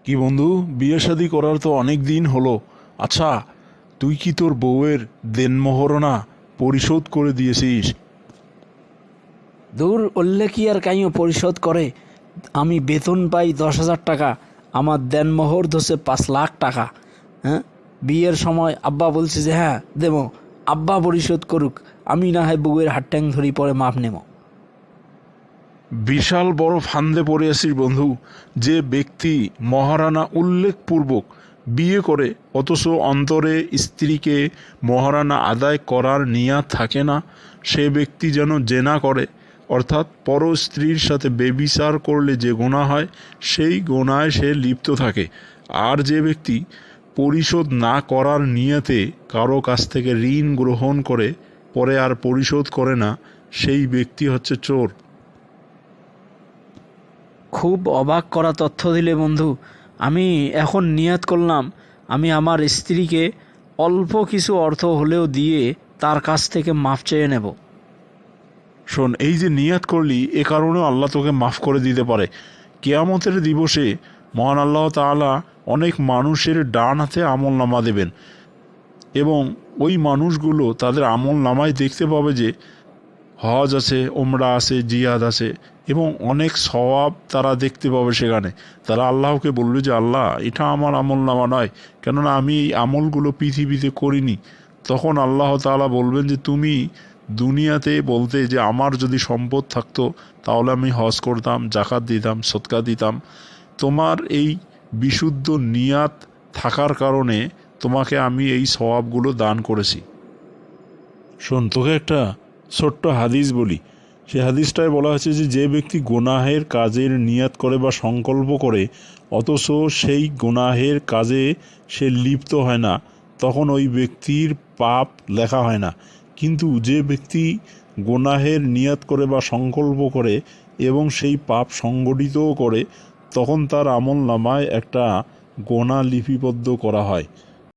কি বন্ধু, বিয়ে শাদী করার তো অনেক দিন হলো। আচ্ছা, তুই কি তোর বউয়ের দেনমোহরনা পরিশোধ করে দিয়েছিস? দূর উল্লে কি আর কাইও পরিশোধ করে। আমি বেতন পাই 10,000 টাকা, আমার দেনমোহর ধরছে 5 লাখ টাকা। হ্যাঁ, বিয়ের সময় আব্বা বলছে যে হ্যাঁ দেবো, আব্বা পরিশোধ করুক, আমি না হয় বউয়ের হাত ট্যাং ধরি পরে মাপ নেব। বিশাল বড় ফান্দে পড়ে আছিস বন্ধু। যে ব্যক্তি মহারানা উল্লেখপূর্বক বিয়ে করে অথচ অন্তরে স্ত্রীকে মহারানা আদায় করার নিয়াত থাকে না, সে ব্যক্তি যেন জেনা করে, অর্থাৎ পর স্ত্রীর সাথে বেবিচার করলে যে গুনাহ হয় সেই গুনায় সে লিপ্ত থাকে। আর যে ব্যক্তি পরিশোধ না করার নিয়তে কারো কাছ থেকে ঋণ গ্রহণ করে পরে আর পরিশোধ করে না, সেই ব্যক্তি হচ্ছে চোর। খুব অবাক করা তথ্য দিলে বন্ধু। আমি এখন নিয়ত করলাম, আমি আমার স্ত্রীকে অল্প কিছু অর্থ হলেও দিয়ে তার কাছ থেকে মাপ চেয়ে নেব। শোন, এই যে নিয়াত করলি এ কারণেও আল্লাহ তোকে মাফ করে দিতে পারে। কেয়ামতের দিবসে মহান আল্লাহ তাআলা অনেক মানুষের ডান হাতে আমল নামা দেবেন এবং ওই মানুষগুলো তাদের আমল নামায় দেখতে পাবে যে হজ আছে, ওমরা আছে, জিহাদ আছে এবং অনেক সওয়াব তারা দেখতে পাবে সেখানে। তারা আল্লাহকে বলবে যে আল্লাহ, এটা আমার আমল নামা নয়, কেননা আমি এই আমলগুলো পৃথিবীতে করিনি। তখন আল্লাহ তাআলা বলবেন যে তুমি দুনিয়াতে বলতে যে আমার যদি সম্পদ থাকতো তাহলে আমি হজ করতাম, জাকাত দিতাম, সদকা দিতাম। তোমার এই বিশুদ্ধ নিয়াত থাকার কারণে তোমাকে আমি এই সওয়াবগুলো দান করেছি। শোন, তোকে একটা ছোট্ট হাদিস বলি। সে হাদিসটায় বলা হয়েছে যে যে ব্যক্তি গুনাহের কাজের নিয়াত করে বা সংকল্প করে অথচ সেই গুনাহের কাজে সে লিপ্ত হয় না, তখন ওই ব্যক্তির পাপ লেখা হয় না। কিন্তু যে ব্যক্তি গুনাহের নিয়াত করে বা সংকল্প করে এবং সেই পাপ সংগঠিতও করে, তখন তার আমল নামায় একটা গোনা লিপিবদ্ধ করা হয়।